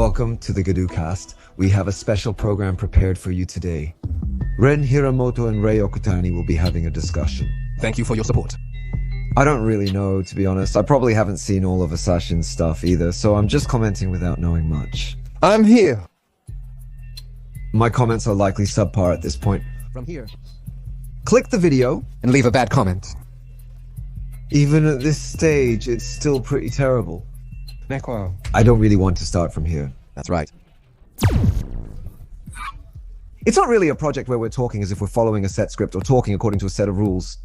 Welcome to the Gedou cast. We have a special program prepared for you today. Ren Hiramoto and Rei Okutani will be having a discussion. Thank you for your support. I don't really know, to be honest. I probably haven't seen all of Asashin's stuff either, so I'm just commenting without knowing much. I'm here. My comments are likely subpar at this point. From here. Click the video. And leave a bad comment. Even at this stage, it's still pretty terrible. Nekwa. I don't really want to start from here. That's right. It's not really a project where we're talking as if we're following a set script or talking according to a set of rules.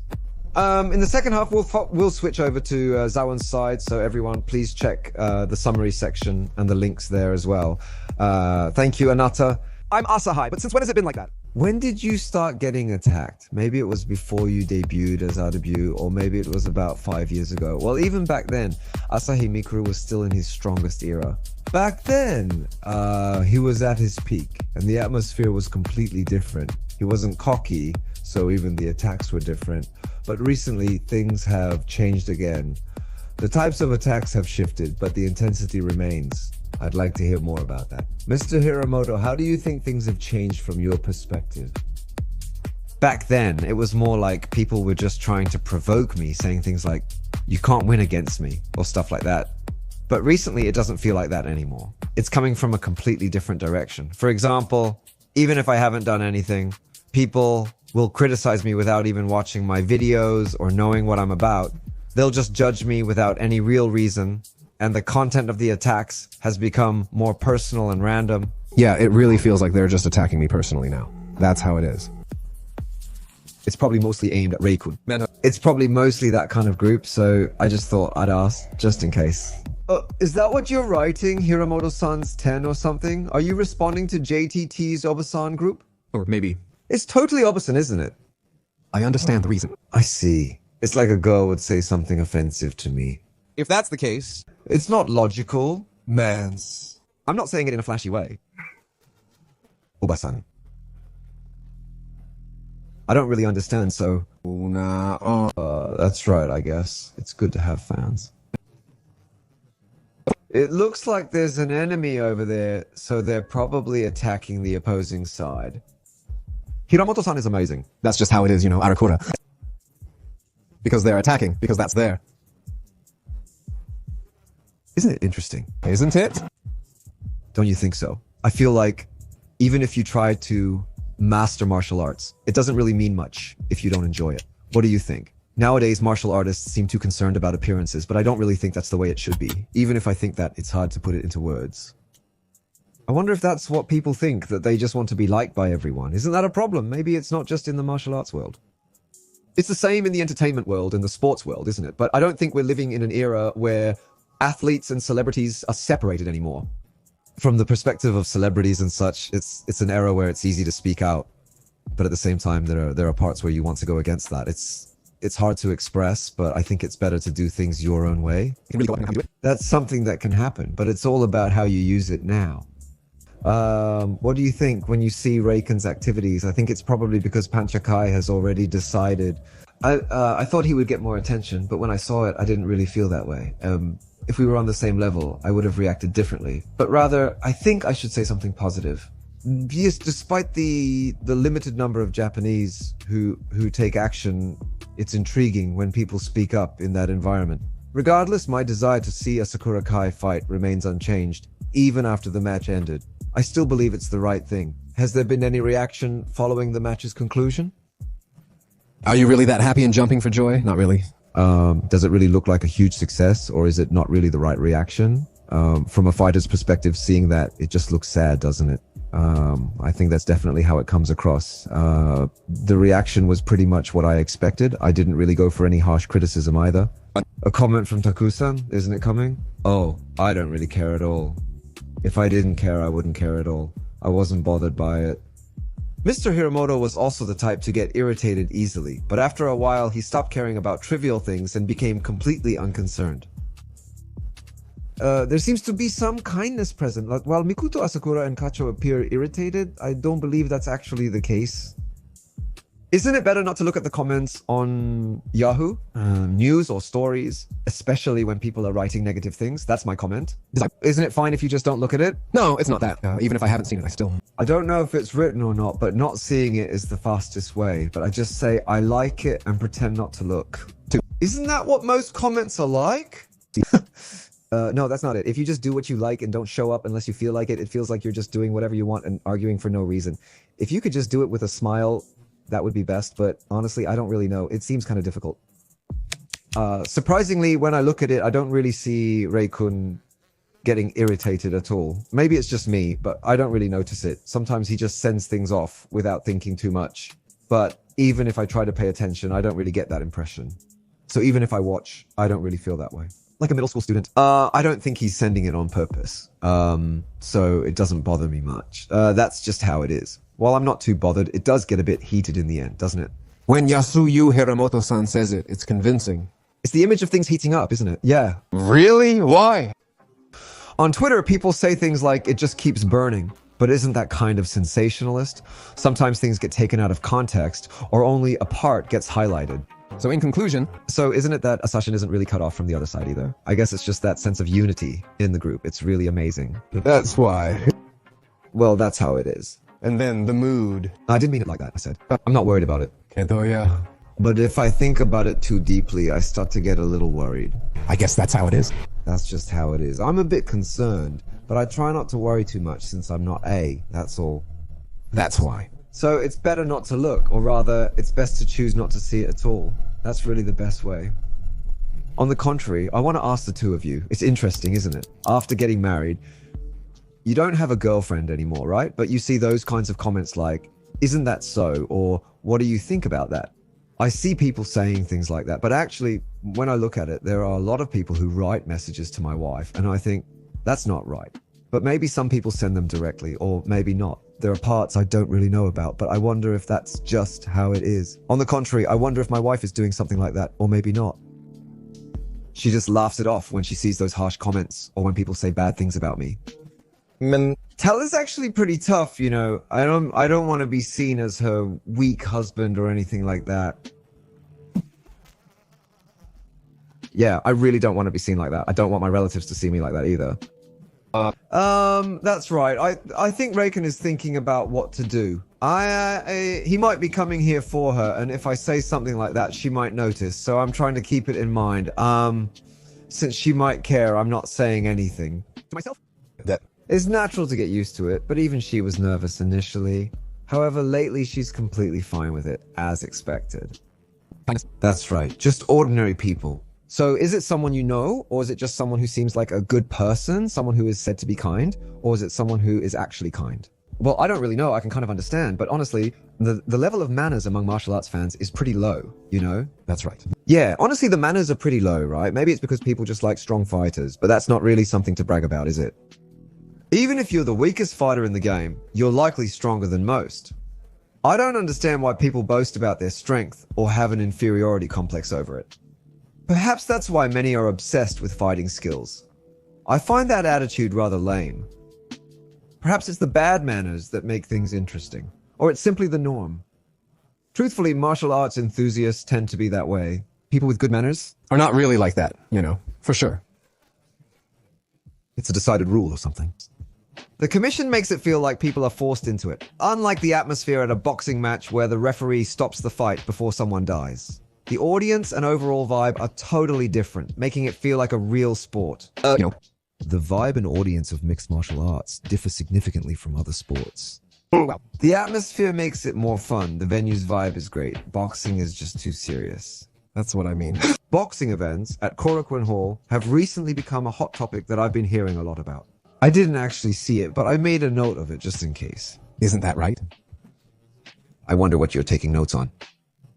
In the second half, we'll switch over to Zawon's side, so everyone please check the summary section and the links there as well. Thank you, Anata. I'm Asahai, but since when has it been like that? When did you start getting attacked? Maybe it was before you debuted as our debut, or maybe it was about 5 years ago. Well, even back then, Asahi Mikuru was still in his strongest era. Back then, he was at his peak, and the atmosphere was completely different. He wasn't cocky, so even the attacks were different. But recently, things have changed again. The types of attacks have shifted, but the intensity remains. I'd like to hear more about that. Mr. Hiramoto, how do you think things have changed from your perspective? Back then, it was more like people were just trying to provoke me, saying things like, "You can't win against me," or stuff like that. But recently, it doesn't feel like that anymore. It's coming from a completely different direction. For example, even if I haven't done anything, people will criticize me without even watching my videos or knowing what I'm about. They'll just judge me without any real reason, and the content of the attacks has become more personal and random. Yeah, it really feels like they're just attacking me personally now. That's how it is. It's probably mostly aimed at Reikun. It's probably mostly that kind of group, so I just thought I'd ask, just in case. Is that what you're writing, Hiramoto-san's 10 or something? Are you responding to JTT's Obasan group? Or maybe. It's totally Obasan, isn't it? I understand the reason. I see. It's like a girl would say something offensive to me. If that's the case... It's not logical. Mans. I'm not saying it in a flashy way. Obasan. I don't really understand, so... that's right, I guess. It's good to have fans. It looks like there's an enemy over there, so they're probably attacking the opposing side. Hiramoto-san is amazing. That's just how it is, you know, Arakura. Because they're attacking, because that's there. Isn't it interesting? Isn't it? Don't you think so? I feel like even if you try to master martial arts, it doesn't really mean much if you don't enjoy it. What do you think? Nowadays, martial artists seem too concerned about appearances, but I don't really think that's the way it should be. Even if I think that, it's hard to put it into words. I wonder if that's what people think, that they just want to be liked by everyone. Isn't that a problem? Maybe it's not just in the martial arts world. It's the same in the entertainment world and the sports world, isn't it? But I don't think we're living in an era where athletes and celebrities are separated anymore. From the perspective of celebrities and such, it's an era where it's easy to speak out, but at the same time, there are parts where you want to go against that. It's hard to express, but I think it's better to do things your own way. That's something that can happen, but it's all about how you use it now. What do you think when you see Reiken's activities? I think it's probably because Panchakai has already decided. I thought he would get more attention, but when I saw it, I didn't really feel that way. If we were on the same level, I would have reacted differently. But rather, I think I should say something positive. Yes, despite the limited number of Japanese who take action, it's intriguing when people speak up in that environment. Regardless, my desire to see a Sakura Kai fight remains unchanged, even after the match ended. I still believe it's the right thing. Has there been any reaction following the match's conclusion? Are you really that happy and jumping for joy? Not really. Does it really look like a huge success, or is it not really the right reaction? From a fighter's perspective, seeing that, it just looks sad, doesn't it? I think that's definitely how it comes across. The reaction was pretty much what I expected. I didn't really go for any harsh criticism either. A comment from Taku-san, isn't it coming? Oh, I don't really care at all. If I didn't care, I wouldn't care at all. I wasn't bothered by it. Mr. Hiramoto was also the type to get irritated easily, but after a while he stopped caring about trivial things and became completely unconcerned. There seems to be some kindness present. While Mikuto, Asakura, and Kacho appear irritated, I don't believe that's actually the case. Isn't it better not to look at the comments on Yahoo, news or stories, especially when people are writing negative things? That's my comment. Isn't it fine if you just don't look at it? No, it's not that. Even if I haven't seen it, I don't know if it's written or not, but not seeing it is the fastest way. But I just say, I like it and pretend not to look. Isn't that what most comments are like? No, that's not it. If you just do what you like and don't show up unless you feel like it, it feels like you're just doing whatever you want and arguing for no reason. If you could just do it with a smile, that would be best. But honestly, I don't really know. It seems kind of difficult. Surprisingly, when I look at it, I don't really see Rei-kun getting irritated at all. Maybe it's just me, but I don't really notice it. Sometimes he just sends things off without thinking too much. But even if I try to pay attention, I don't really get that impression. So even if I watch, I don't really feel that way. Like a middle school student. I don't think he's sending it on purpose. So it doesn't bother me much. That's just how it is. While I'm not too bothered, it does get a bit heated in the end, doesn't it? When Yasuyu Hiramoto-san says it, it's convincing. It's the image of things heating up, isn't it? Yeah. Really? Why? On Twitter, people say things like, it just keeps burning. But isn't that kind of sensationalist? Sometimes things get taken out of context, or only a part gets highlighted. So in conclusion... So isn't it that Asashin isn't really cut off from the other side either? I guess it's just that sense of unity in the group. It's really amazing. That's why. Well, that's how it is. And then the mood. I didn't mean it like that, I said. I'm not worried about it. Tsuruya. But if I think about it too deeply, I start to get a little worried. I guess that's how it is. That's just how it is. I'm a bit concerned, but I try not to worry too much since I'm not A, that's all. That's why. So it's better not to look, or rather, it's best to choose not to see it at all. That's really the best way. On the contrary, I want to ask the two of you. It's interesting, isn't it? After getting married, you don't have a girlfriend anymore, right? But you see those kinds of comments like, isn't that so? Or what do you think about that? I see people saying things like that, but actually, when I look at it, there are a lot of people who write messages to my wife, and I think, that's not right. But maybe some people send them directly, or maybe not. There are parts I don't really know about, but I wonder if that's just how it is. On the contrary, I wonder if my wife is doing something like that, or maybe not. She just laughs it off when she sees those harsh comments, or when people say bad things about me. Tell is actually pretty tough, you know. I don't want to be seen as her weak husband or anything like that. Yeah, I really don't want to be seen like that. I don't want my relatives to see me like that either. That's right. I think Rei-kun is thinking about what to do. He might be coming here for her, and if I say something like that, she might notice. So I'm trying to keep it in mind. Since she might care, I'm not saying anything. To myself? It's natural to get used to it, but even she was nervous initially. However, lately she's completely fine with it, as expected. That's right, just ordinary people. So is it someone you know, or is it just someone who seems like a good person, someone who is said to be kind, or is it someone who is actually kind? Well, I don't really know, I can kind of understand, but honestly, the level of manners among martial arts fans is pretty low, you know? That's right. Yeah, honestly, the manners are pretty low, right? Maybe it's because people just like strong fighters, but that's not really something to brag about, is it? Even if you're the weakest fighter in the game, you're likely stronger than most. I don't understand why people boast about their strength or have an inferiority complex over it. Perhaps that's why many are obsessed with fighting skills. I find that attitude rather lame. Perhaps it's the bad manners that make things interesting, or it's simply the norm. Truthfully, martial arts enthusiasts tend to be that way. People with good manners are not really like that, you know, for sure. It's a decided rule or something. The commission makes it feel like people are forced into it, unlike the atmosphere at a boxing match where the referee stops the fight before someone dies. The audience and overall vibe are totally different, making it feel like a real sport. No. The vibe and audience of mixed martial arts differ significantly from other sports. Well, The atmosphere makes it more fun. The venue's vibe is great. Boxing is just too serious. that's what I mean. Boxing events at Korakuen Hall have recently become a hot topic that I've been hearing a lot about. I didn't actually see it, but I made a note of it just in case. Isn't that right? I wonder what you're taking notes on.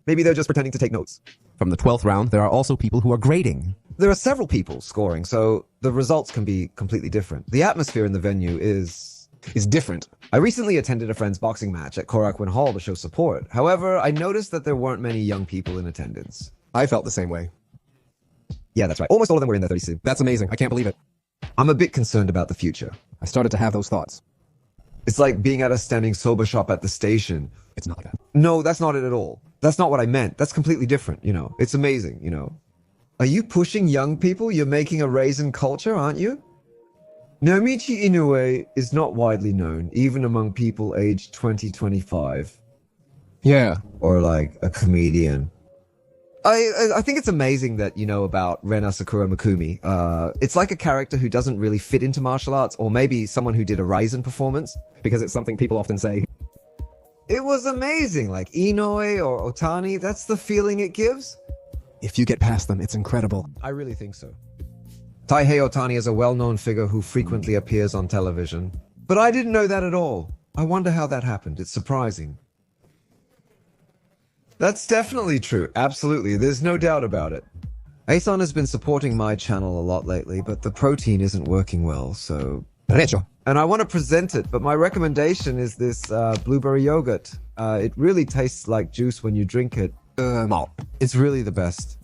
Maybe they're just pretending to take notes. From the 12th round, there are also people who are grading. There are several people scoring, so the results can be completely different. The atmosphere in the venue is different. I recently attended a friend's boxing match at Korakuen Hall to show support. However, I noticed that there weren't many young people in attendance. I felt the same way. Yeah, that's right. Almost all of them were in their 30s. That's amazing. I can't believe it. I'm a bit concerned about the future. I started to have those thoughts. It's like being at a standing soba shop at the station. It's not that. No, that's not it at all. That's not what I meant. That's completely different, you know. It's amazing, you know. Are you pushing young people? You're making a RIZIN culture, aren't you? Nomichi Inoue is not widely known, even among people aged 20, 25. Yeah. Or like a comedian. I think it's amazing that you know about Ren Mikumi. It's like a character who doesn't really fit into martial arts, or maybe someone who did a RIZIN performance, Because it's something people often say. It was amazing, like Inoue or Otani, that's the feeling it gives. If you get past them, it's incredible. I really think so. Taihei Otani is a well-known figure who frequently appears on television. But I didn't know that at all. I wonder how that happened. It's surprising. That's definitely true. Absolutely. There's no doubt about it. Aeson has been supporting my channel a lot lately, but the protein isn't working well, so... Derecho. And I want to present it, but my recommendation is this blueberry yogurt. It really tastes like juice when you drink it. It's really the best.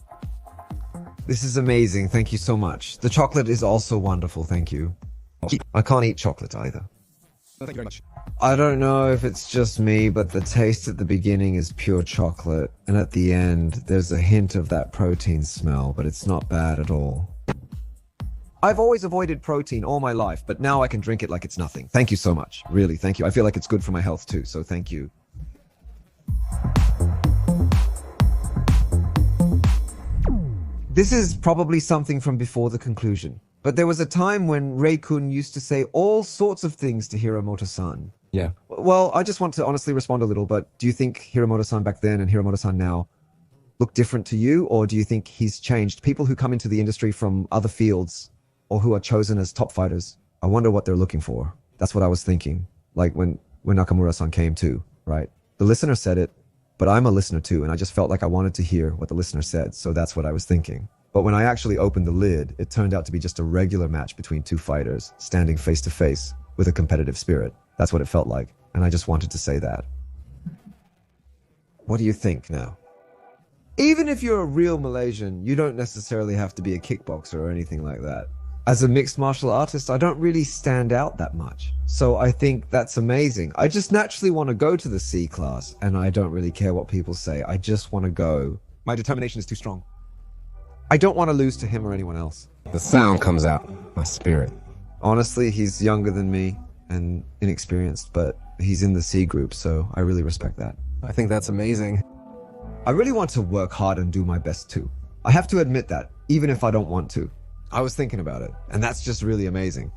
This is amazing. Thank you so much. The chocolate is also wonderful. Thank you. I can't eat chocolate either. Thank you very much. I don't know if it's just me, but the taste at the beginning is pure chocolate, and at the end, there's a hint of that protein smell, but it's not bad at all. I've always avoided protein all my life, but now I can drink it like it's nothing. Thank you so much. Really, thank you. I feel like it's good for my health too, so thank you. This is probably something from before the conclusion, but there was a time when Rei-kun used to say all sorts of things to Hiramoto-san. Yeah. Well, I just want to honestly respond a little, but do you think Hiramoto-san back then and Hiramoto-san now look different to you, or do you think he's changed? People who come into the industry from other fields or who are chosen as top fighters, I wonder what they're looking for. That's what I was thinking, like when Nakamura-san came too, right? The listener said it, but I'm a listener too, and I just felt like I wanted to hear what the listener said, so that's what I was thinking. But when I actually opened the lid, it turned out to be just a regular match between two fighters, standing face to face with a competitive spirit. That's what it felt like, and I just wanted to say that. What do you think now? Even if you're a real Malaysian, you don't necessarily have to be a kickboxer or anything like that. As a mixed martial artist, I don't really stand out that much. So I think that's amazing. I just naturally want to go to the C class, and I don't really care what people say. I just want to go. My determination is too strong. I don't want to lose to him or anyone else. The sound comes out. My spirit. Honestly, he's younger than me and inexperienced, but he's in the C group, so I really respect that. I think that's amazing. I really want to work hard and do my best too. I have to admit that, even if I don't want to. I was thinking about it, and that's just really amazing.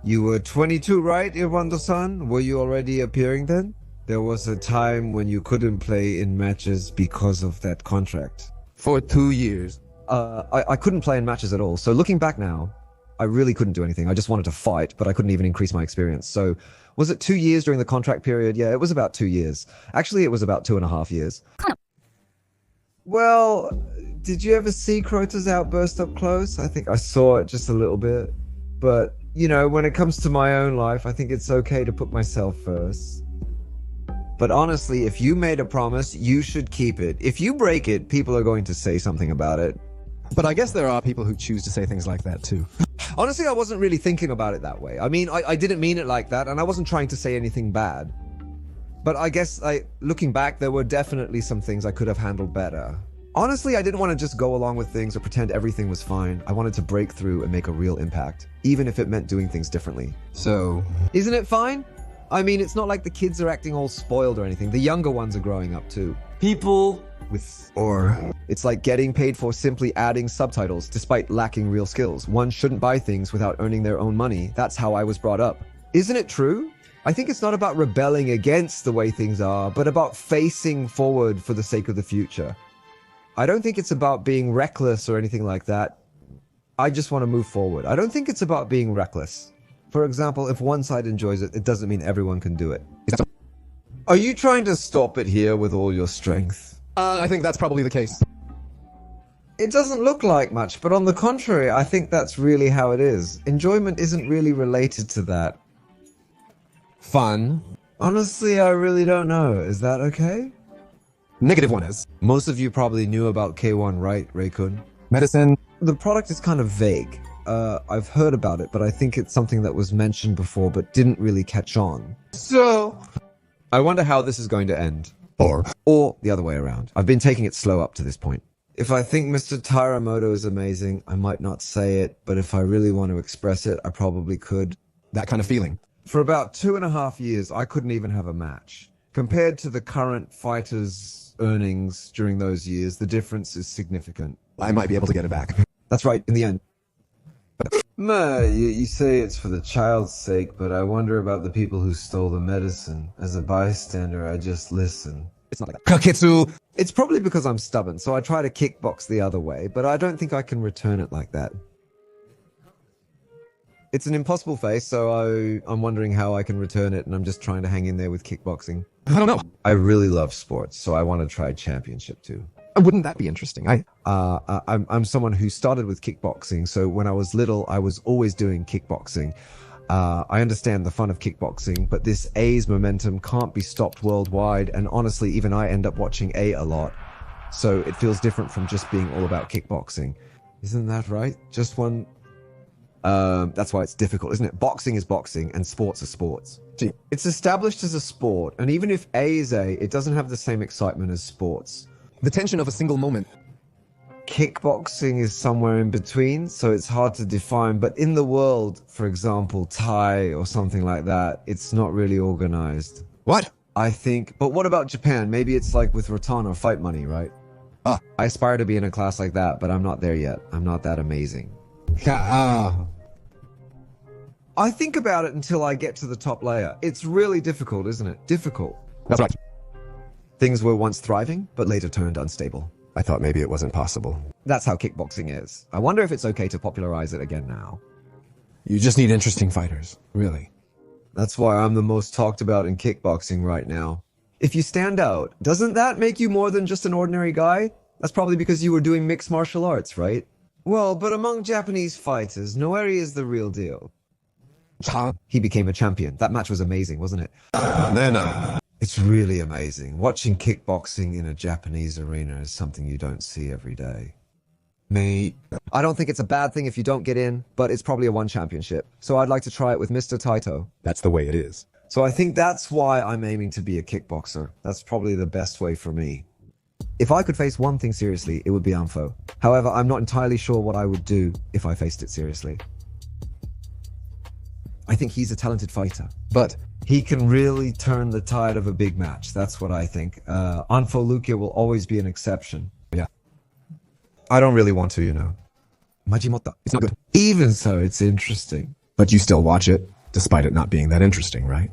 You were 22, right, Irwando-san? Were you already appearing then? There was a time when you couldn't play in matches because of that contract. For 2 years. I couldn't play in matches at all, so looking back now, I really couldn't do anything. I just wanted to fight, but I couldn't even increase my experience. So, was it 2 years during the contract period? Yeah, it was about 2 years. Actually, it was about 2.5 years. Well, did you ever see Crota's outburst up close? I think I saw it just a little bit. But, you know, when it comes to my own life, I think it's okay to put myself first. But honestly, if you made a promise, you should keep it. If you break it, people are going to say something about it. But I guess there are people who choose to say things like that too. Honestly, I wasn't really thinking about it that way. I mean, I didn't mean it like that, and I wasn't trying to say anything bad. But I guess, looking back, there were definitely some things I could have handled better. Honestly, I didn't want to just go along with things or pretend everything was fine. I wanted to break through and make a real impact, even if it meant doing things differently. So... Isn't it fine? I mean, it's not like the kids are acting all spoiled or anything. The younger ones are growing up too. People with... Or... It's like getting paid for simply adding subtitles despite lacking real skills. One shouldn't buy things without earning their own money. That's how I was brought up. Isn't it true? I think it's not about rebelling against the way things are, but about facing forward for the sake of the future. I don't think it's about being reckless or anything like that. I just want to move forward. I don't think it's about being reckless. For example, if one side enjoys it, it doesn't mean everyone can do it. Are you trying to stop it here with all your strength? I think that's probably the case. It doesn't look like much, but on the contrary, I think that's really how it is. Enjoyment isn't really related to that. Fun. Honestly, I really don't know. Is that okay? Negative one is. Most of you probably knew about K1, right, Rei-kun? Medicine. The product is kind of vague. I've heard about it, but I think it's something that was mentioned before but didn't really catch on. So, I wonder how this is going to end. Or the other way around. I've been taking it slow up to this point. If I think Mr. Hiramoto is amazing, I might not say it, but if I really want to express it, I probably could. that kind of feeling. For about 2.5 years, I couldn't even have a match. Compared to the current fighters' earnings during those years, the difference is significant. I might be able to get it back. That's right, in the end. You say it's for the child's sake, but I wonder about the people who stole the medicine. As a bystander, I just listen. It's not like that. Kaketsu! It's probably because I'm stubborn, so I try to kickbox the other way, but I don't think I can return it like that. It's an impossible face, so I'm wondering how I can return it, and I'm just trying to hang in there with kickboxing. I don't know. I really love sports, so I want to try championship too. Wouldn't that be interesting? I'm someone who started with kickboxing, so when I was little, I was always doing kickboxing. I understand the fun of kickboxing, but this A's momentum can't be stopped worldwide, and honestly, even I end up watching A lot. So it feels different from just being all about kickboxing. Isn't that right? Just one... that's why it's difficult, isn't it? Boxing is boxing, and sports are sports. Gee. It's established as a sport, and even if A is A, it doesn't have the same excitement as sports. The tension of a single moment. Kickboxing is somewhere in between, so it's hard to define. But in the world, for example, Thai or something like that, it's not really organized. What? I think. But what about Japan? Maybe it's like with Rattan or Fight Money, right? Ah. I aspire to be in a class like that, but I'm not there yet. I'm not that amazing. I think about it until I get to the top layer. It's really difficult, isn't it? Difficult. That's right. Things were once thriving, but later turned unstable. I thought maybe it wasn't possible. That's how kickboxing is. I wonder if it's okay to popularize it again now. You just need interesting fighters, really. That's why I'm the most talked about in kickboxing right now. If you stand out, doesn't that make you more than just an ordinary guy? That's probably because you were doing mixed martial arts, right? Well, but among Japanese fighters, Noeri is the real deal. He became a champion. That match was amazing, wasn't it? It's really amazing. Watching kickboxing in a Japanese arena is something you don't see every day. Mate. I don't think it's a bad thing if you don't get in, but it's probably a one championship. So I'd like to try it with Mr. Taito. That's the way it is. So I think that's why I'm aiming to be a kickboxer. That's probably the best way for me. If I could face one thing seriously, it would be Anfo. However, I'm not entirely sure what I would do if I faced it seriously. I think he's a talented fighter, but he can really turn the tide of a big match. That's what I think. Anfo Lukia will always be an exception. Yeah. I don't really want to, you know. Majimoto. It's not good. Even so, it's interesting. But you still watch it, despite it not being that interesting, right?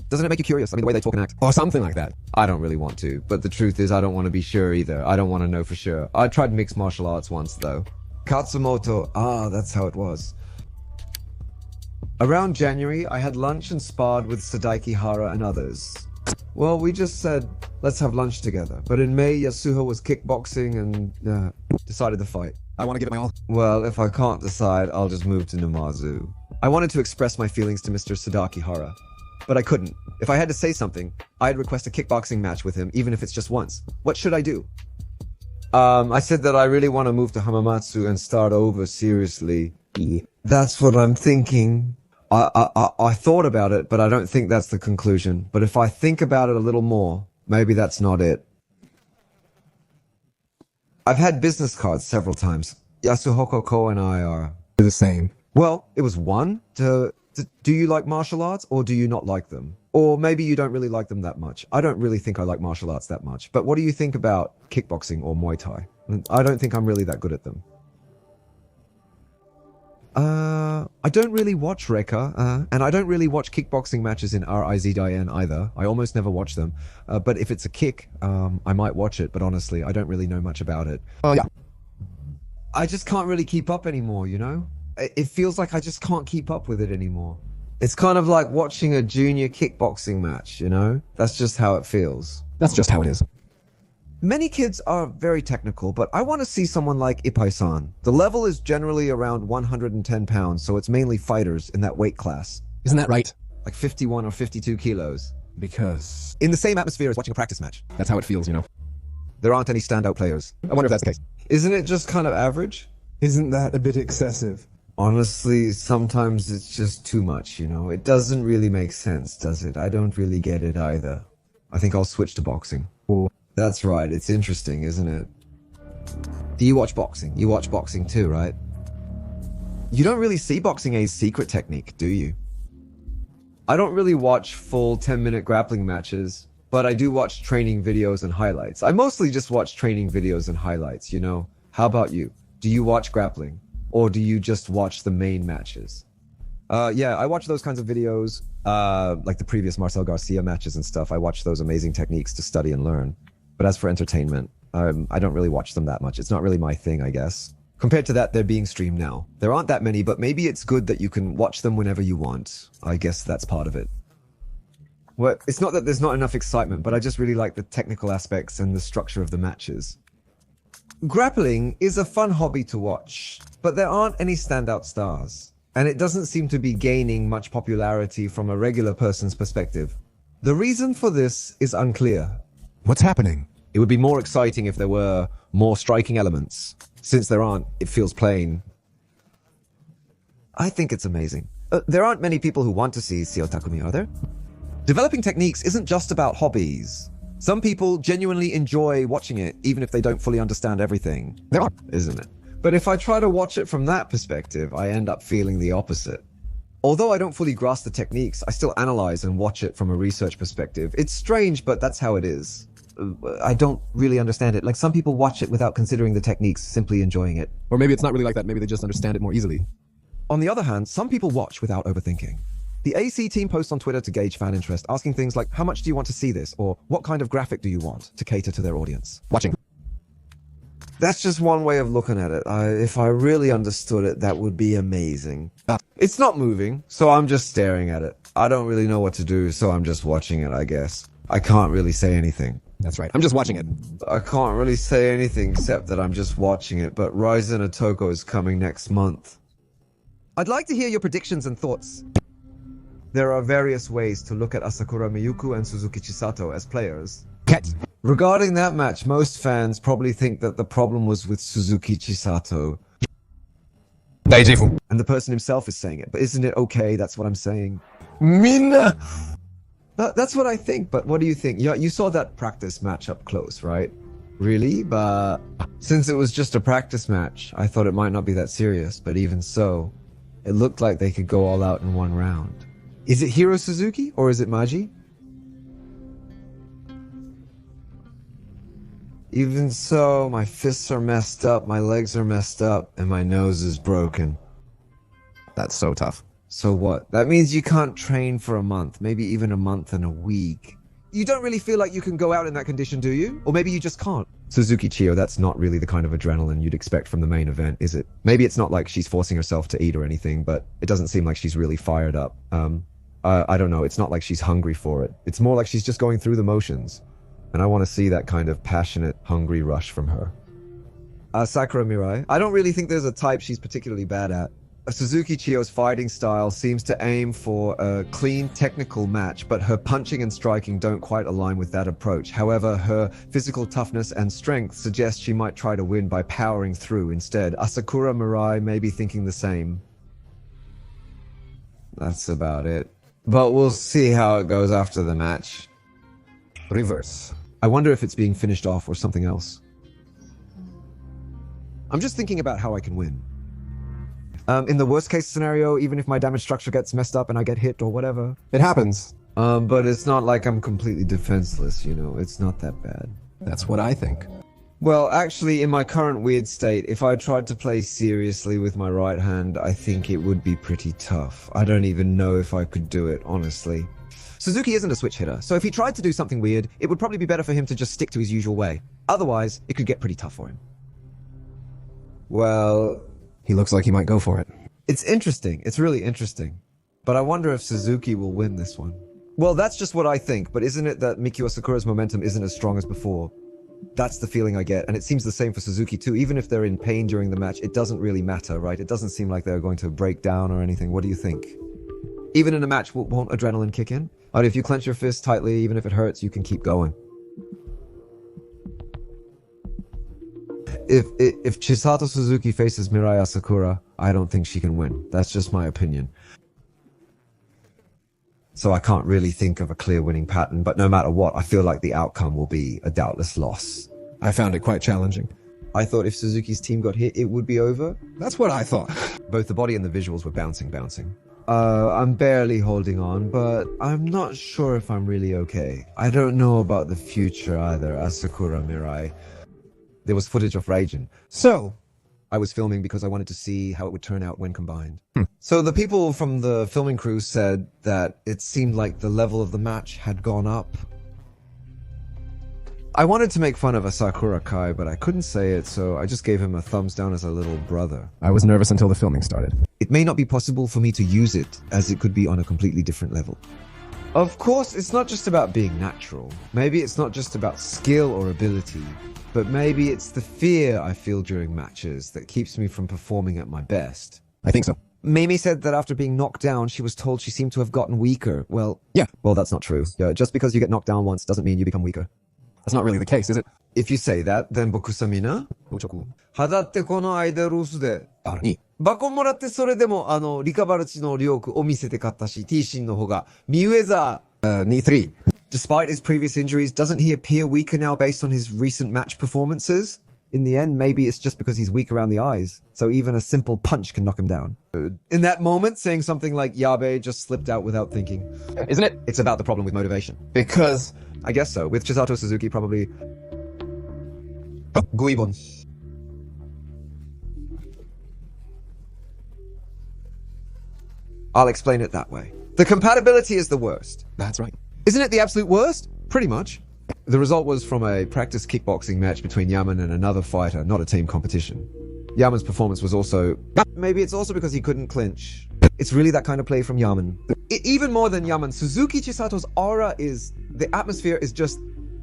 Doesn't it make you curious? I mean, the way they talk and act. Or something like that. I don't really want to, but the truth is I don't want to be sure either. I don't want to know for sure. I tried mixed martial arts once, though. Katsumoto, that's how it was. Around January, I had lunch and sparred with Sadaiki Hara and others. Well, we just said, let's have lunch together. But in May, Yasuho was kickboxing and decided to fight. I want to give it my all. Well, if I can't decide, I'll just move to Namazu. I wanted to express my feelings to Mr. Sadaki Hara, but I couldn't. If I had to say something, I'd request a kickboxing match with him, even if it's just once. What should I do? I said that I really want to move to Hamamatsu and start over seriously. That's what I'm thinking. I thought about it, but I don't think that's the conclusion. But if I think about it a little more, maybe that's not it. I've had business cards several times. Yasuhoko Ko and I are the same. Well, it was one to do you like martial arts or do you not like them? Or maybe you don't really like them that much. I don't really think I like martial arts that much. But what do you think about kickboxing or Muay Thai? I don't think I'm really that good at them. I don't really watch Reka, and I don't really watch kickboxing matches in RIZIN either. I almost never watch them. But if it's a kick, I might watch it, but honestly, I don't really know much about it. Oh, yeah. I just can't really keep up anymore, you know? It feels like I just can't keep up with it anymore. It's kind of like watching a junior kickboxing match, you know? That's just how it feels. That's just how it is. Many kids are very technical, but I want to see someone like Ippai-san. The level is generally around 110 pounds, so it's mainly fighters in that weight class. Isn't that right? Like 51 or 52 kilos. Because In the same atmosphere as watching a practice match. that's how it feels, you know? There aren't any standout players. I wonder if that's the case. Isn't it just kind of average? Isn't that a bit excessive? Honestly, sometimes it's just too much, you know? It doesn't really make sense, does it? I don't really get it either. I think I'll switch to boxing. That's right, it's interesting, isn't it? Do you watch boxing? You watch boxing too, right? You don't really see Boxing A's secret technique, do you? I don't really watch full 10-minute grappling matches, but I do watch training videos and highlights. I mostly just watch training videos and highlights, you know? How about you? Do you watch grappling? Or do you just watch the main matches? Yeah, I watch those kinds of videos, like the previous Marcel Garcia matches and stuff. I watch those amazing techniques to study and learn. But as for entertainment, I don't really watch them that much. It's not really my thing, I guess. Compared to that, they're being streamed now. There aren't that many, but maybe it's good that you can watch them whenever you want. I guess that's part of it. Well, it's not that there's not enough excitement, but I just really like the technical aspects and the structure of the matches. Grappling is a fun hobby to watch, but there aren't any standout stars, and it doesn't seem to be gaining much popularity from a regular person's perspective. The reason for this is unclear. What's happening? It would be more exciting if there were more striking elements. Since there aren't, it feels plain. I think it's amazing. There aren't many people who want to see Seo Takumi, are there? Developing techniques isn't just about hobbies. Some people genuinely enjoy watching it, even if they don't fully understand everything. There are, isn't it? But if I try to watch it from that perspective, I end up feeling the opposite. Although I don't fully grasp the techniques, I still analyze and watch it from a research perspective. It's strange, but that's how it is. I don't really understand it. Like, some people watch it without considering the techniques, simply enjoying it. Or maybe it's not really like that. Maybe they just understand it more easily. On the other hand, some people watch without overthinking. The AC team posts on Twitter to gauge fan interest, asking things like, how much do you want to see this? Or what kind of graphic do you want, to cater to their audience? Watching. That's just one way of looking at it. If I really understood it, that would be amazing. It's not moving, so I'm just staring at it. I don't really know what to do, so I'm just watching it, I guess. I can't really say anything. That's right. I'm just watching it. I can't really say anything except that I'm just watching it, but RIZIN Otoko is coming next month. I'd like to hear your predictions and thoughts. There are various ways to look at Asakura Miyuku and Suzuki Chisato as players. Cat. Regarding that match, most fans probably think that the problem was with Suzuki Chisato. Daijifu. And the person himself is saying it, but isn't it okay? That's what I'm saying. Minna. That's what I think, but what do you think? You saw that practice match up close, right? Really? But since it was just a practice match, I thought it might not be that serious, but even so, it looked like they could go all out in one round. Is it Hiro Suzuki or is it Maji? Even so, my fists are messed up, my legs are messed up, and my nose is broken. That's so tough. So what? That means you can't train for a month, maybe even a month and a week. You don't really feel like you can go out in that condition, do you? Or maybe you just can't. Suzuki Chiyo, that's not really the kind of adrenaline you'd expect from the main event, is it? Maybe it's not like she's forcing herself to eat or anything, but it doesn't seem like she's really fired up. I don't know, it's not like she's hungry for it. It's more like she's just going through the motions. And I want to see that kind of passionate, hungry rush from her. Sakura Mirai, I don't really think there's a type she's particularly bad at. Suzuki Chiyo's fighting style seems to aim for a clean technical match, but her punching and striking don't quite align with that approach. However, her physical toughness and strength suggest she might try to win by powering through instead. Asakura Mirai may be thinking the same. That's about it. But we'll see how it goes after the match. Reverse. I wonder if it's being finished off or something else. I'm just thinking about how I can win. In the worst case scenario, even if my damage structure gets messed up and I get hit or whatever. It happens. But it's not like I'm completely defenseless, you know, it's not that bad. That's what I think. Well, actually, in my current weird state, if I tried to play seriously with my right hand, I think it would be pretty tough. I don't even know if I could do it, honestly. Suzuki isn't a switch hitter, so if he tried to do something weird, it would probably be better for him to just stick to his usual way. Otherwise, it could get pretty tough for him. Well, he looks like he might go for it. It's interesting. It's really interesting. But I wonder if Suzuki will win this one. Well, that's just what I think, but isn't it that Mikio Sakura's momentum isn't as strong as before? That's the feeling I get, and it seems the same for Suzuki too. Even if they're in pain during the match, it doesn't really matter, right? It doesn't seem like they're going to break down or anything. What do you think? Even in a match, won't adrenaline kick in? Or if you clench your fist tightly, even if it hurts, you can keep going. If Chisato Suzuki faces Mirai Asakura, I don't think she can win. That's just my opinion. So I can't really think of a clear winning pattern, but no matter what, I feel like the outcome will be a doubtless loss. I found it quite challenging. I thought if Suzuki's team got hit, it would be over. That's what I thought. Both the body and the visuals were bouncing. I'm barely holding on, but I'm not sure if I'm really okay. I don't know about the future either, Asakura Mirai. There was footage of RIZIN. So, I was filming because I wanted to see how it would turn out when combined. So the people from the filming crew said that it seemed like the level of the match had gone up. I wanted to make fun of Asakura Kai, but I couldn't say it, so I just gave him a thumbs down as a little brother. I was nervous until the filming started. It may not be possible for me to use it, as it could be on a completely different level. Of course, it's not just about being natural. Maybe it's not just about skill or ability, but maybe it's the fear I feel during matches that keeps me from performing at my best. I think so. Mimi said that after being knocked down, she was told she seemed to have gotten weaker. Well, yeah. Well, that's not true. Yeah, just because you get knocked down once doesn't mean you become weaker. That's not really the case, is it? If you say that, then 僕さみな。肌ってこの間ロスで。バコンもらってそれでもリカバルチの力を見せて勝ったし、T シンの方がミウェザー。knee 3. Despite his previous injuries, doesn't he appear weaker now based on his recent match performances? In the end, maybe it's just because he's weak around the eyes. So even a simple punch can knock him down. In that moment, saying something like Yabe just slipped out without thinking. Isn't it? It's about the problem with motivation. Because... I guess so. With Chisato Suzuki, probably... Guibon. I'll explain it that way. The compatibility is the worst. That's right. Isn't it the absolute worst? Pretty much. The result was from a practice kickboxing match between Yaman and another fighter, not a team competition. Yaman's performance was also... Maybe it's also because he couldn't clinch. It's really that kind of play from Yaman. Even more than Yaman, Suzuki Chisato's aura is... The atmosphere is just...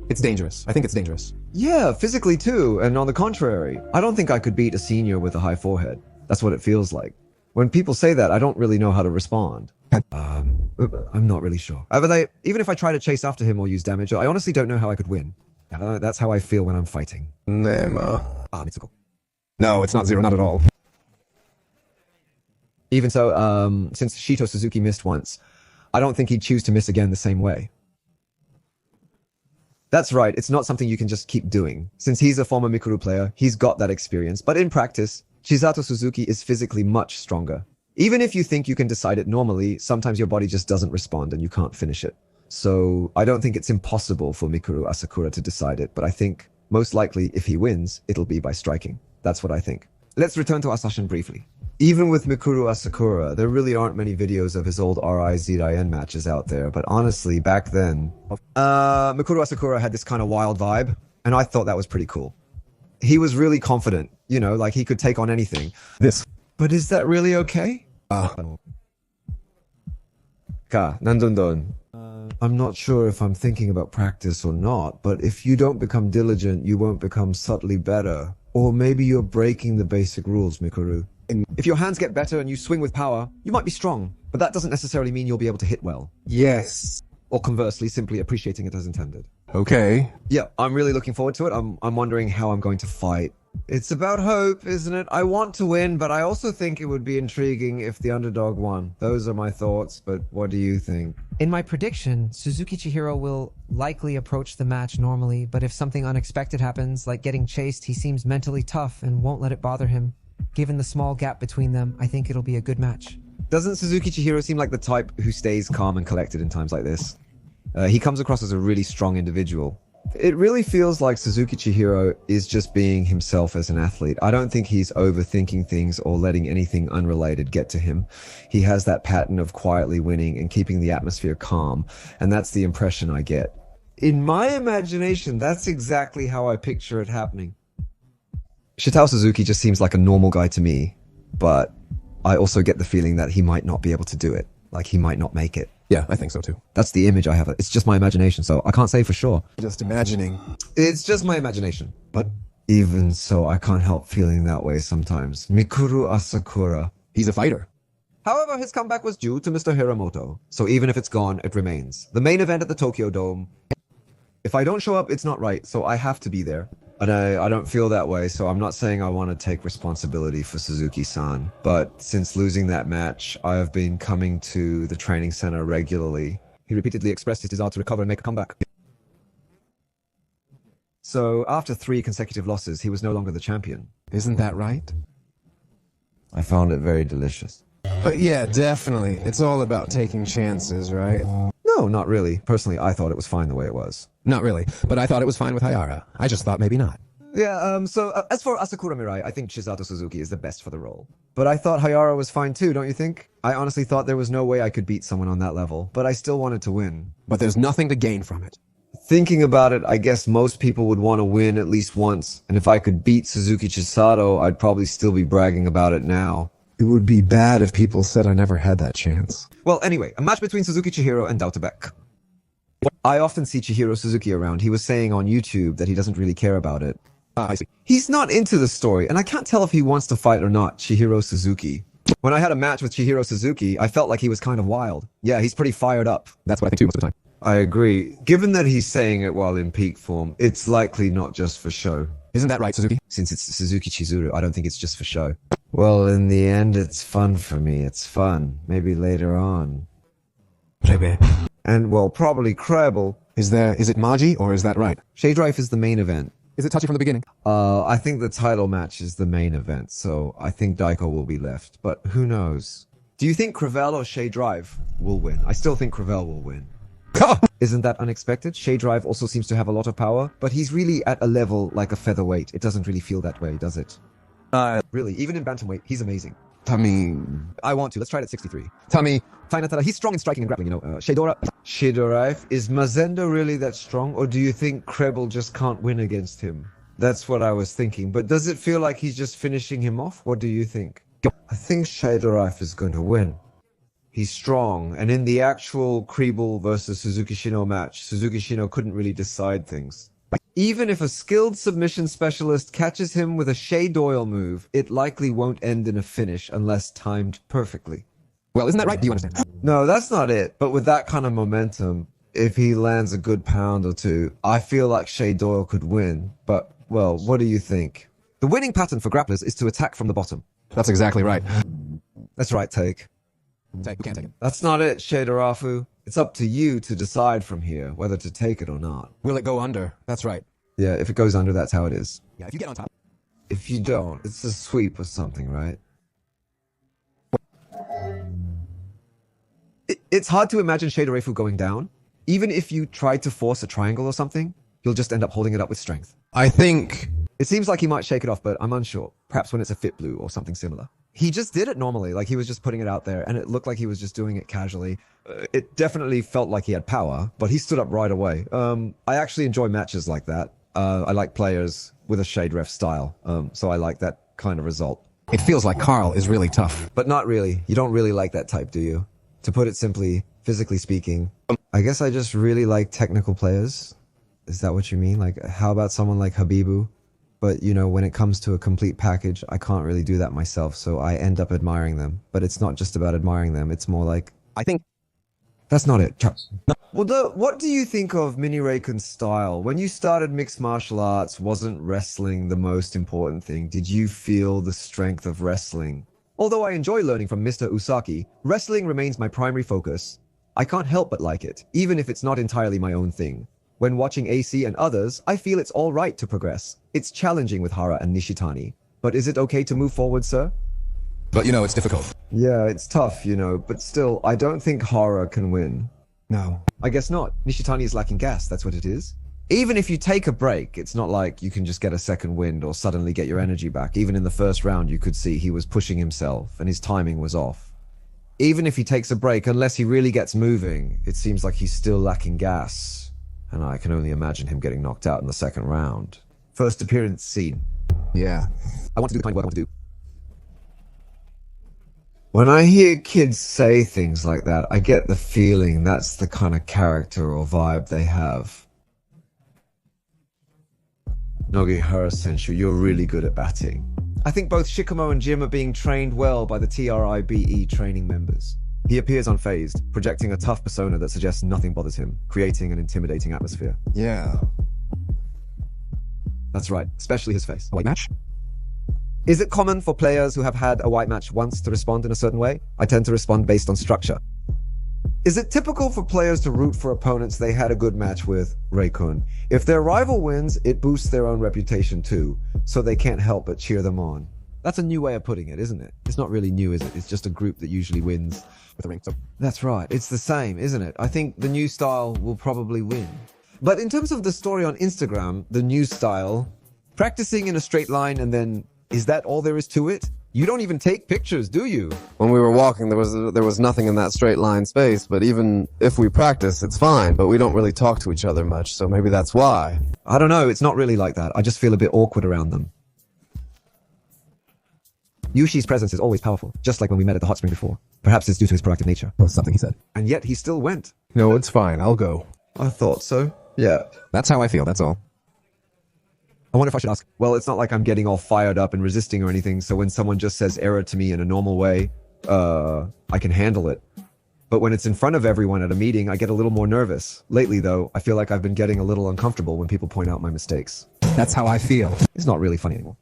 It's dangerous. I think it's dangerous. Yeah, physically too. And on the contrary, I don't think I could beat a senior with a high forehead. That's what it feels like. When people say that, I don't really know how to respond. I'm not really sure. Even if I try to chase after him or use damage, I honestly don't know how I could win. That's how I feel when I'm fighting. Mitsuko. No, it's not zero, not at all. Even so, since Shito Suzuki missed once, I don't think he'd choose to miss again the same way. That's right, it's not something you can just keep doing. Since he's a former Mikuru player, he's got that experience, but in practice, Chisato Suzuki is physically much stronger. Even if you think you can decide it normally, sometimes your body just doesn't respond and you can't finish it. So I don't think it's impossible for Mikuru Asakura to decide it, but I think most likely if he wins, it'll be by striking. That's what I think. Let's return to Asashin briefly. Even with Mikuru Asakura, there really aren't many videos of his old RIZIN matches out there, but honestly, back then, Mikuru Asakura had this kind of wild vibe, and I thought that was pretty cool. He was really confident, you know, like he could take on anything. But is that really okay? I'm not sure if I'm thinking about practice or not, but if you don't become diligent, you won't become subtly better. Or maybe you're breaking the basic rules, Mikuru. If your hands get better and you swing with power, you might be strong, but that doesn't necessarily mean you'll be able to hit well. Yes. Or conversely, simply appreciating it as intended. Okay. Yeah, I'm really looking forward to it. I'm wondering how I'm going to fight. It's about hope, isn't it? I want to win, but I also think it would be intriguing if the underdog won. Those are my thoughts, but what do you think? In my prediction, Suzuki Chihiro will likely approach the match normally, but if something unexpected happens, like getting chased, he seems mentally tough and won't let it bother him. Given the small gap between them, I think it'll be a good match. Doesn't Suzuki Chihiro seem like the type who stays calm and collected in times like this? He comes across as a really strong individual. It really feels like Suzuki Chihiro is just being himself as an athlete. I don't think he's overthinking things or letting anything unrelated get to him. He has that pattern of quietly winning and keeping the atmosphere calm, and that's the impression I get. In my imagination, that's exactly how I picture it happening. Shitao Suzuki just seems like a normal guy to me, but I also get the feeling that he might not be able to do it. Like he might not make it. Yeah, I think so too. That's the image I have. It's just my imagination, so I can't say for sure. Just imagining. It's just my imagination. But even so, I can't help feeling that way sometimes. Mikuru Asakura. He's a fighter. However, his comeback was due to Mr. Hiramoto. So even if it's gone, it remains. The main event at the Tokyo Dome. If I don't show up, it's not right, so I have to be there. And I don't feel that way, so I'm not saying I want to take responsibility for Suzuki-san. But since losing that match, I have been coming to the training center regularly. He repeatedly expressed his desire to recover and make a comeback. So after 3 consecutive losses, he was no longer the champion. Isn't that right? I found it very delicious. But yeah, definitely. It's all about taking chances, right? No, not really. Personally, I thought it was fine the way it was. Not really, but I thought it was fine with Hayara. I just thought maybe not. Yeah, as for Asakura Mirai, I think Chisato Suzuki is the best for the role. But I thought Hayara was fine too, don't you think? I honestly thought there was no way I could beat someone on that level, but I still wanted to win. But there's nothing to gain from it. Thinking about it, I guess most people would want to win at least once, and if I could beat Suzuki Chisato, I'd probably still be bragging about it now. It would be bad if people said I never had that chance. Well, anyway, a match between Suzuki Chihiro and Dauterbek. I often see Chihiro Suzuki around. He was saying on YouTube that he doesn't really care about it. I see. He's not into the story, and I can't tell if he wants to fight or not, Chihiro Suzuki. When I had a match with Chihiro Suzuki, I felt like he was kind of wild. Yeah, he's pretty fired up. That's what I think too most of the time. I agree. Given that he's saying it while in peak form, it's likely not just for show. Isn't that right, Suzuki? Since it's Suzuki Chizuru, I don't think it's just for show. Well, in the end, it's fun for me. It's fun. Maybe later on. And, well, probably Kreble. Is it Maji, or is that right? Shade Rife is the main event. Is it touchy from the beginning? I think the title match is the main event, so I think Daiko will be left. But who knows? Do you think Crevel or Shade Drive will win? I still think Crevel will win. Isn't that unexpected? Shade Drive also seems to have a lot of power, but he's really at a level like a featherweight. It doesn't really feel that way, does it? Really, even in bantamweight, he's amazing. I want to. Let's try it at 63. He's strong in striking and grappling, Shadora. Is Mazenda really that strong, or do you think Kreble just can't win against him? That's what I was thinking, but does it feel like he's just finishing him off? What do you think? I think Shadora is going to win. He's strong, and in the actual Kreble versus Suzuki Shino match, Suzuki Shino couldn't really decide things. Even if a skilled submission specialist catches him with a Shea Doyle move, it likely won't end in a finish unless timed perfectly. Well, isn't that right? Do you understand? No, that's not it. But with that kind of momentum, if he lands a good pound or two, I feel like Shea Doyle could win. But, well, what do you think? The winning pattern for grapplers is to attack from the bottom. That's exactly right. That's right, Take. We can't take it. That's not it, Shaderafu. It's up to you to decide from here whether to take it or not. Will it go under? That's right. Yeah, if it goes under, that's how it is. Yeah, if you get on top. If you don't, it's a sweep or something, right? It's hard to imagine Shaderafu going down. Even if you tried to force a triangle or something, you'll just end up holding it up with strength. I think... It seems like he might shake it off, but I'm unsure. Perhaps when it's a fit blue or something similar. He just did it normally, like he was just putting it out there, and it looked like he was just doing it casually. It definitely felt like he had power, but he stood up right away. I actually enjoy matches like that. I like players with a Shade Ref style, so I like that kind of result. It feels like Carl is really tough. But not really. You don't really like that type, do you? To put it simply, physically speaking, I guess I just really like technical players. Is that what you mean? Like, how about someone like Habibu? But, you know, when it comes to a complete package, I can't really do that myself, so I end up admiring them. But it's not just about admiring them, it's more like... I think... That's not it. Well, what do you think of Mini Reiken's style? When you started mixed martial arts, wasn't wrestling the most important thing? Did you feel the strength of wrestling? Although I enjoy learning from Mr. Usaki, wrestling remains my primary focus. I can't help but like it, even if it's not entirely my own thing. When watching AC and others, I feel it's all right to progress. It's challenging with Hara and Nishitani. But is it okay to move forward, sir? But, you know, it's difficult. Yeah, it's tough, you know, but still, I don't think Hara can win. No. I guess not. Nishitani is lacking gas, that's what it is. Even if you take a break, it's not like you can just get a second wind or suddenly get your energy back. Even in the first round, you could see he was pushing himself and his timing was off. Even if he takes a break, unless he really gets moving, it seems like he's still lacking gas. And I can only imagine him getting knocked out in the second round. First appearance scene. Yeah. I want to do the kind of work I want to do. When I hear kids say things like that, I get the feeling that's the kind of character or vibe they have. Nogihara Senshu, you're really good at batting. I think both Shikamo and Jim are being trained well by the TRIBE training members. He appears unfazed, projecting a tough persona that suggests nothing bothers him, creating an intimidating atmosphere. Yeah. That's right, especially his face. A white match? Is it common for players who have had a white match once to respond in a certain way? I tend to respond based on structure. Is it typical for players to root for opponents they had a good match with, Ray-kun? If their rival wins, it boosts their own reputation too, so they can't help but cheer them on. That's a new way of putting it, isn't it? It's not really new, is it? It's just a group that usually wins With a ring. So That's right. It's the same, isn't it? I think the new style will probably win. But in terms of the story on Instagram, the new style, practicing in a straight line and then, is that all there is to it? You don't even take pictures, do you? When we were walking, there was nothing in that straight line space, but even if we practice, it's fine, but we don't really talk to each other much, so maybe that's why. I don't know. It's not really like that. I just feel a bit awkward around them. Yushi's presence is always powerful, just like when we met at the hot spring before. Perhaps it's due to his proactive nature. was something he said. And yet he still went. No, it's fine. I'll go. I thought so. Yeah. That's how I feel, that's all. I wonder if I should ask. Well, it's not like I'm getting all fired up and resisting or anything, so when someone just says error to me in a normal way, I can handle it. But when it's in front of everyone at a meeting, I get a little more nervous. Lately, though, I feel like I've been getting a little uncomfortable when people point out my mistakes. That's how I feel. It's not really funny anymore.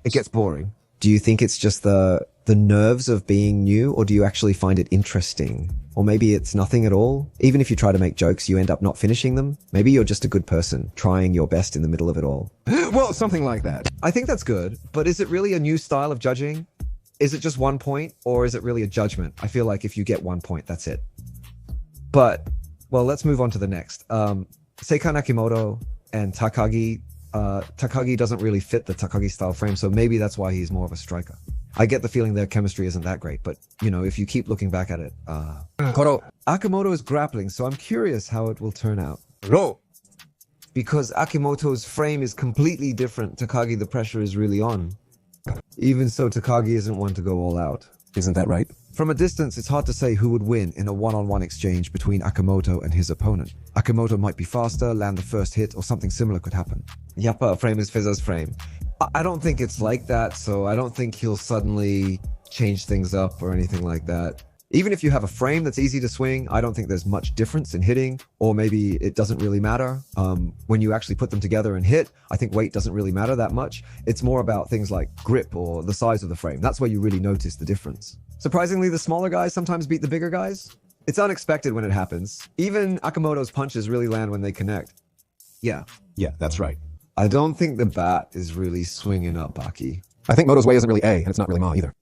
It gets boring. Do you think it's just the nerves of being new, or do you actually find it interesting? Or maybe it's nothing at all? Even if you try to make jokes, you end up not finishing them? Maybe you're just a good person, trying your best in the middle of it all. Well, something like that. I think that's good, but is it really a new style of judging? Is it just 1 point, or is it really a judgment? I feel like if you get 1 point, that's it. But, well, let's move on to the next. Seika Nakimoto and Takagi. Takagi doesn't really fit the Takagi style frame, so maybe that's why he's more of a striker. I get the feeling their chemistry isn't that great, but, you know, if you keep looking back at it, Koro. Akimoto is grappling, so I'm curious how it will turn out. Ro. Because Akimoto's frame is completely different, Takagi, the pressure is really on. Even so, Takagi isn't one to go all out. Isn't that right? From a distance, it's hard to say who would win in a one-on-one exchange between Akimoto and his opponent. Akimoto might be faster, land the first hit, or something similar could happen. Yappa, frame is Fizza's frame. I don't think it's like that, so I don't think he'll suddenly change things up or anything like that. Even if you have a frame that's easy to swing, I don't think there's much difference in hitting, or maybe it doesn't really matter. When you actually put them together and hit, I think weight doesn't really matter that much. It's more about things like grip or the size of the frame. That's where you really notice the difference. Surprisingly, the smaller guys sometimes beat the bigger guys. It's unexpected when it happens. Even Akimoto's punches really land when they connect. Yeah. Yeah, that's right. I don't think the bat is really swinging up, Aki. I think Moto's way isn't really A, and it's not really Ma either.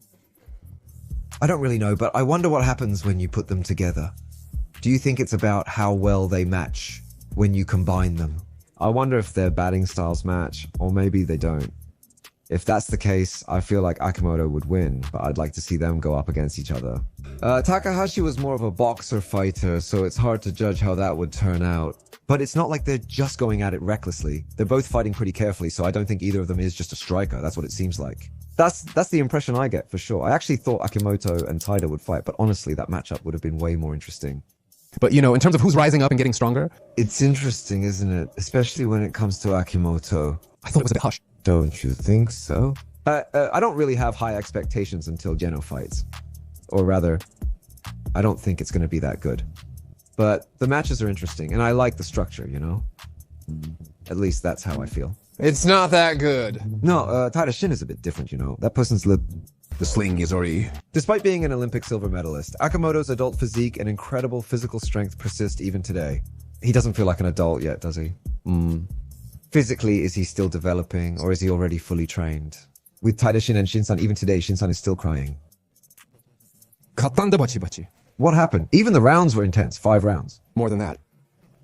I don't really know, but I wonder what happens when you put them together. Do you think it's about how well they match when you combine them? I wonder if their batting styles match, or maybe they don't. If that's the case, I feel like Akimoto would win, but I'd like to see them go up against each other. Takahashi was more of a boxer fighter, so it's hard to judge how that would turn out. But it's not like they're just going at it recklessly. They're both fighting pretty carefully, so I don't think either of them is just a striker. That's what it seems like. That's the impression I get, for sure. I actually thought Akimoto and Taida would fight, but honestly, that matchup would have been way more interesting. But, you know, in terms of who's rising up and getting stronger, It's interesting, isn't it? Especially when it comes to Akimoto. I thought it was a bit hush. Don't you think so? I don't really have high expectations until Geno fights. Or rather, I don't think it's going to be that good. But the matches are interesting, and I like the structure, you know? At least that's how I feel. It's not that good. No, Taida Shin is a bit different, you know? That person's The sling is already... Despite being an Olympic silver medalist, Akimoto's adult physique and incredible physical strength persist even today. He doesn't feel like an adult yet, does he? Physically, is he still developing, or is he already fully trained? With Taida Shin and Shinsan, even today, Shinsan is still crying. Katanda bachi bachi. What happened? Even the rounds were intense, 5 rounds. More than that.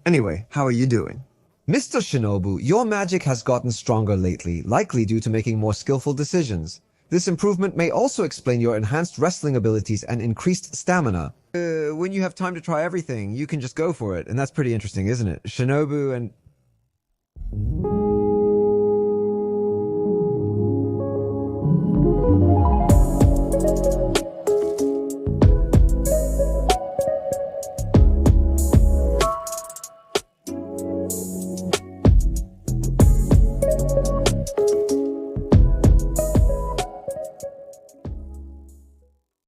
Anyway, how are you doing? Mr. Shinobu, your magic has gotten stronger lately, likely due to making more skillful decisions. This improvement may also explain your enhanced wrestling abilities and increased stamina. When you have time to try everything, you can just go for it, and that's pretty interesting, isn't it? Shinobu and...